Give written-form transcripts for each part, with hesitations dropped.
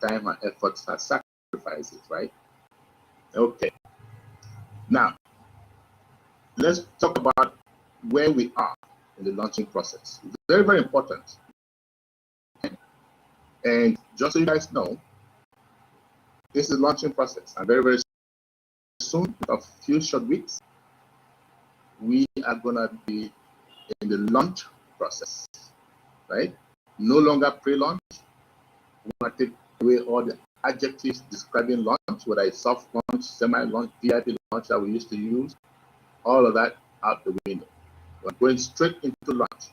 time and efforts and sacrifices, right? Okay. Now, let's talk about where we are in the launching process. Very, very important. And just so you guys know, this is the launching process. And very, very soon, a few short weeks, we are going to be in the launch process, right? No longer pre-launch. We want to take away all the adjectives describing launch, whether it's soft launch, semi-launch, VIP launch that we used to use, all of that out the window. We're going straight into launch.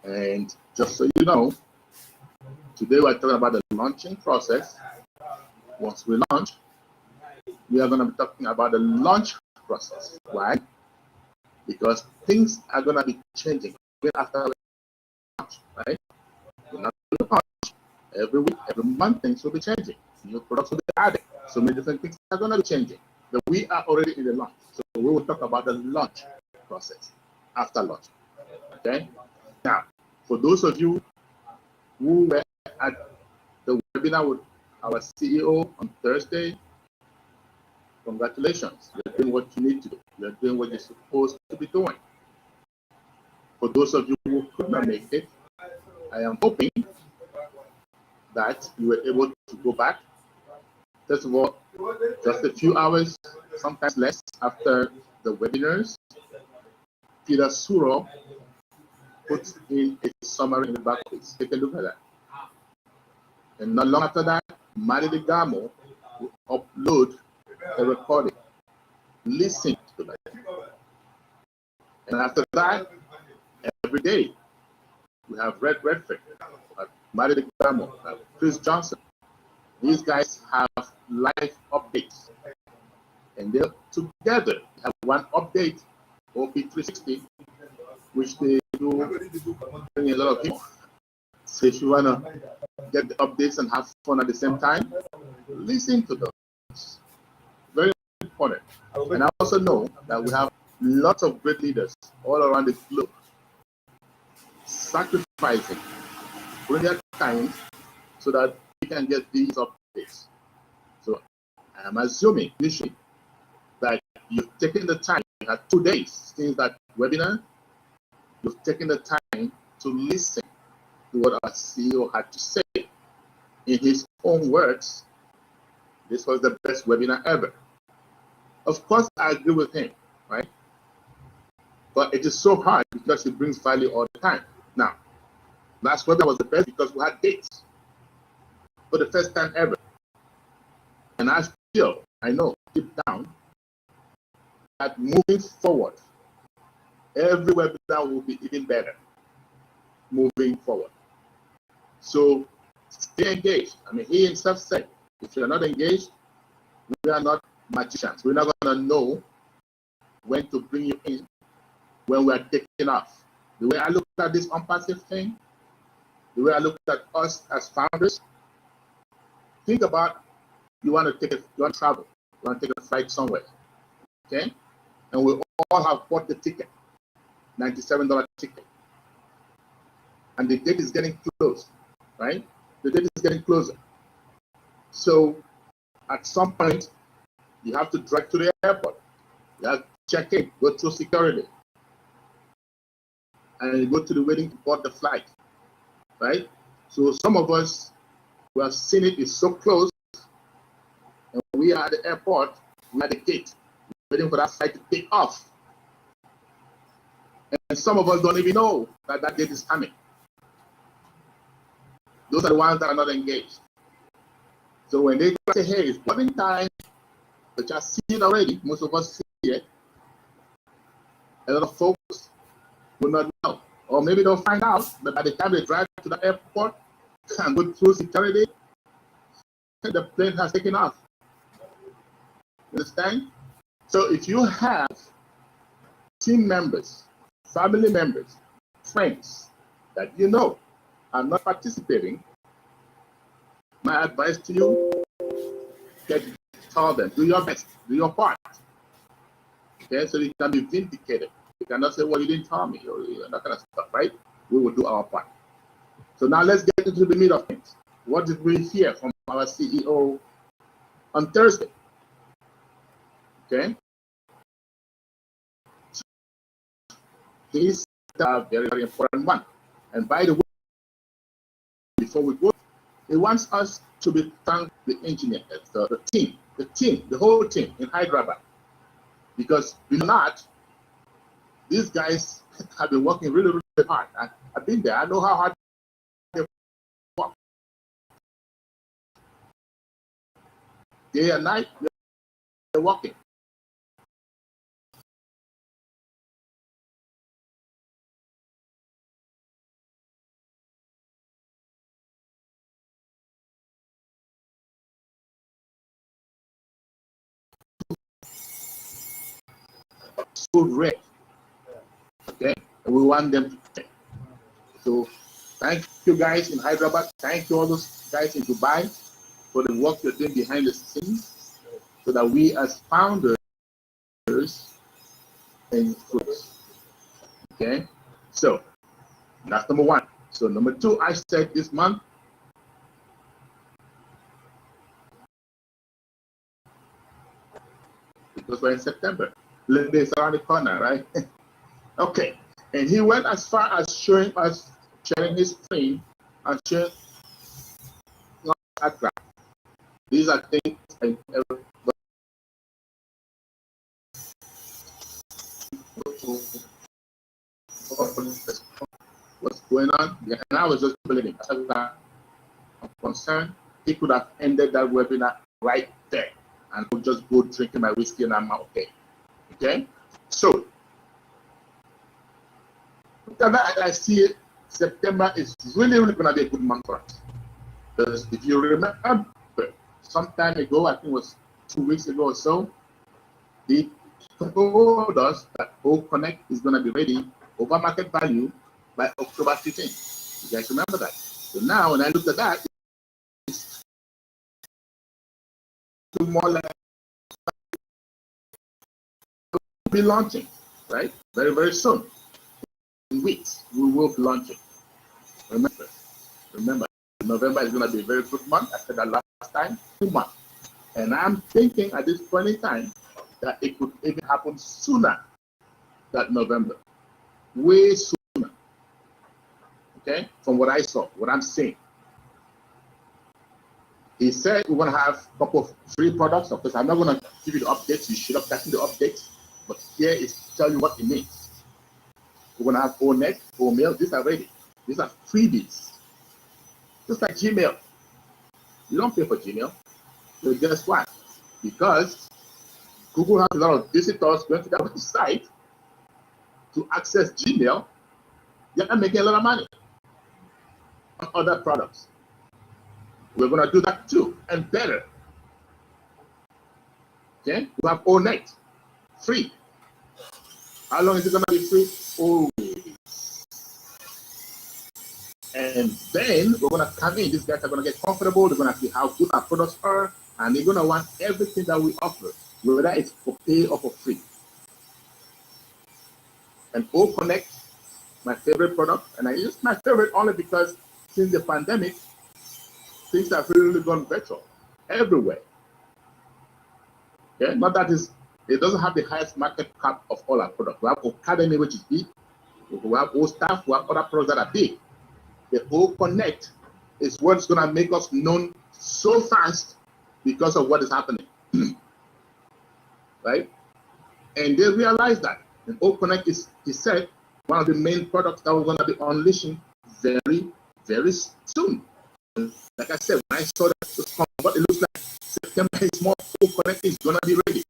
And just so you know, today we're talking about the launching process. Once we launch, we are going to be talking about the launch process. Why? Because things are going to be changing even after launch, right? We're not going to launch every week, every month, things will be changing. New products will be added. So many different things are going to be changing. But we are already in the launch. So we will talk about the launch process after launch. Okay? Now, for those of you who were at the webinar with our CEO on Thursday, congratulations. You're doing what you need to do. You're doing what you're supposed to be doing. For those of you who could not make it, I am hoping that you were able to go back. First of all, just a few hours, sometimes less, after the webinars, Peter Suro puts in a summary in the back page. Take a look at that. And not long after that, Mari Gamo will upload a recording. Listen to that. And after that, every day, we have Red Redford, Mari Gamo, Chris Johnson. These guys have live updates. And they together have one update, OP360, which they do bring a lot of people. So if you want to get the updates and have fun at the same time, listen to those. Very important. And I also know that we have lots of great leaders all around the globe sacrificing during their time so that we can get these updates. So I'm assuming initially that you've taken the time, you had 2 days since that webinar, you've taken the time to listen to what our CEO had to say. In his own words, this was the best webinar ever. Of course, I agree with him, right? But it is so hard because it brings value all the time. Now, last webinar was the best because we had dates for the first time ever. And I feel, I know deep down, that moving forward, every webinar will be even better moving forward. So stay engaged. I mean, he himself said, if you're not engaged, we are not magicians. We're not going to know when to bring you in when we're taking off. The way I look at this ONPASSIVE thing, the way I look at us as founders, think about you want to travel, you want to take a flight somewhere, okay? And we all have bought the ticket, $97 ticket. And the date is getting close, right? The date is getting closer. So at some point, you have to drive to the airport. You have to check in, go through security. And you go to the waiting to board the flight, right? So some of us who have seen it is so close, and we are at the airport, we are at the gate, waiting for that flight to take off. And some of us don't even know that that date is coming. Those are the ones that are not engaged. So when they say, hey, it's boarding time, but just see it already, most of us see it, a lot of folks will not know. Or maybe they'll find out, but by the time they drive to the airport and go through security, the plane has taken off. You understand? So if you have team members, family members, friends that you know are not participating, my advice to you, tell them, do your best, do your part. Okay, so you can be vindicated. You cannot say, well, you didn't tell me, or that kind of stuff, right? We will do our part. So now let's get into the meat of things. what did we hear from our CEO on Thursday? Okay. He's a very, very important one. And by the way, before we go, he wants us to be thank the engineers, the team, the whole team in Hyderabad. Because we're not, these guys have been working really, really hard. I've been there. I know how hard they work. Day and night, they're working. So rare. Okay, and we want them to pay. So thank you guys in Hyderabad. Thank you all those guys in Dubai for the work you're doing behind the scenes, so that we as founders and fruits. Okay, so that's number one. So number two, I said this month, because we're in September. Little days around the corner, right? Okay, and he went as far as showing us, sharing his screen and showing us. These are things I never. What's going on? Yeah, and I was just believing. As far as I'm concerned, he could have ended that webinar right there, and I would just go drinking my whiskey and I'm okay. Okay, so I see it. September is really, really going to be a good month for us. Because if you remember, some time ago, I think it was 2 weeks ago or so, they told us that O Connect is going to be ready over market value by October 15th. You guys remember that? So now, when I looked at that, it's more like we'll be launching, right? Very, very soon. In weeks, we will be launching. Remember, November is going to be a very good month. I said that last time, 2 months. And I'm thinking at this point in time that it could even happen sooner than November. Way sooner. Okay? From what I saw, what I'm seeing. He said we're going to have a couple of free products. Of course, I'm not going to give you the updates. You should have gotten the updates. But here is to tell you what it means. We're going to have ONET, OMail. These are ready. These are freebies. Just like Gmail. You don't pay for Gmail. So guess what? Because Google has a lot of visitors going to their website to access Gmail, they're making a lot of money on other products. We're going to do that too, and better. Okay? We have ONET, free. How long is it going to be free? Always. And then we're going to come in. These guys are going to get comfortable. They're going to see how good our products are, and they're going to want everything that we offer, whether it's for pay or for free. And O Connect, my favorite product, and I use my favorite only because since the pandemic, things have really gone virtual everywhere. Okay, not that it doesn't have the highest market cap of all our products. We have Academy, which is big. We have O Staff. We have other products that are big. The O Connect is what's going to make us known so fast because of what is happening, right? And they realize that. And O Connect is, he said, one of the main products that we're going to be unleashing very, very soon. And like I said, when I saw that, what it looks like, September is more O Connect is going to be ready.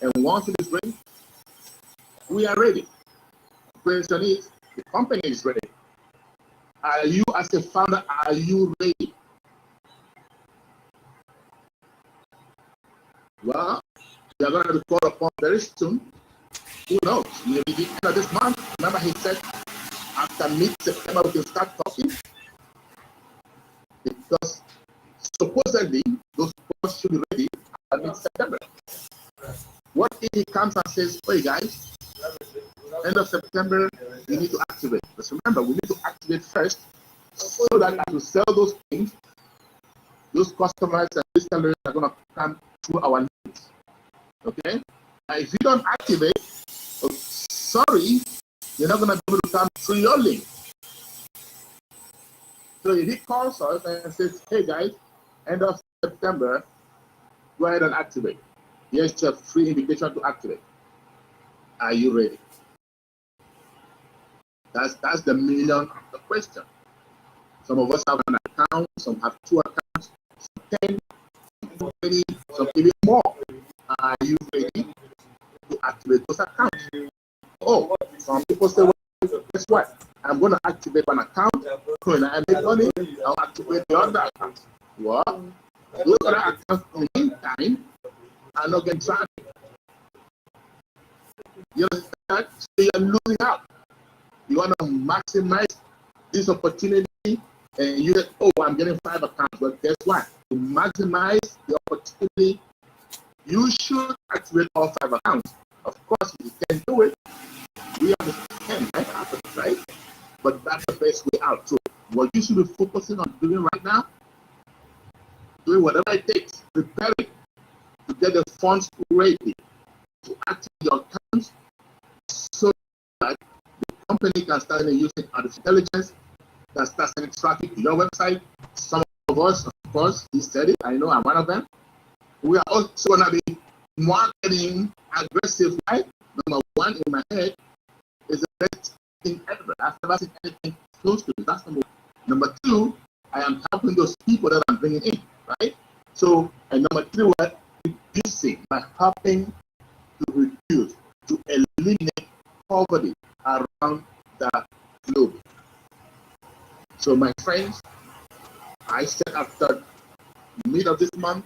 And once it is ready, we are ready. The question is, the company is ready. Are you, as a founder, are you ready? Well, we are going to be called upon very soon. Who knows? Maybe the end of this month. Remember, he said after mid-September we can start talking, because supposedly those products should be ready at mid-September. What if he comes and says, "Hey guys, end of September, we need to activate"? Because remember, we need to activate first so that as we sell those things, those customers and these sellers are going to come through our links. Okay? And if you don't activate, oh, sorry, you're not going to be able to come through your link. So if he calls us and says, hey guys, end of September, go ahead and activate. Here's your free invitation to activate. Are you ready? That's the million of the question. Some of us have an account, some have 2 accounts, some 10, some 20, some even more. Are you ready to activate those accounts? Oh, some people say, well, guess what? I'm going to activate an account. When I make money, I'll activate the other account. What? Those other accounts in the meantime are not getting traffic. You understand? So you're losing out. You want to maximize this opportunity, and you say, oh, I'm getting 5 accounts. But guess what? To maximize the opportunity, you should activate all 5 accounts. Of course, you can do it. We understand that happens, right? But that's the best way out. So what you should be focusing on doing right now, doing whatever it takes, preparing to get the funds ready to activate your accounts so that the company can start using artificial intelligence, can start sending traffic to your website. Some of us, of course, he said it, I know I'm one of them. We are also going to be marketing aggressive, right? Number 1 in my head is the best thing ever. I've never seen anything close to it. That's number 1. Number 2, I am helping those people that I'm bringing in, right? So, and number 3, what reducing, by helping to reduce, to eliminate poverty around the globe. So, my friends, I said after mid of this month,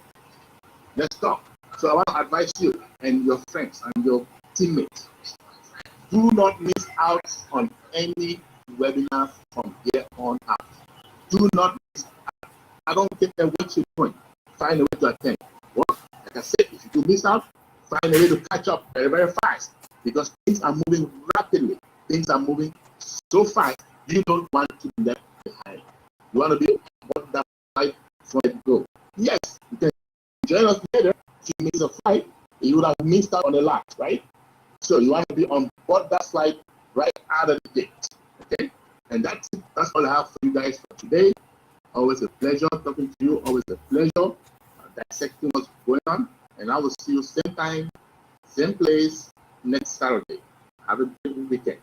let's talk. So I want to advise you and your friends and your teammates. Do not miss out on any webinar from here on out. Do not miss out. I don't care what you're doing. Find a way to attend. Well, like I said, if you do miss out, find a way to catch up very, very fast, because things are moving rapidly. Things are moving so fast, you don't want to be left behind. You want to be on that flight from the go. Yes, you can join us later. If you miss a flight, you would have missed out on the lot, right? So you want to be on board that flight right out of the gate. Okay? And that's it. That's all I have for you guys for today. Always a pleasure talking to you. Always a pleasure dissecting what's going on. And I will see you same time, same place next Saturday. Have a good weekend.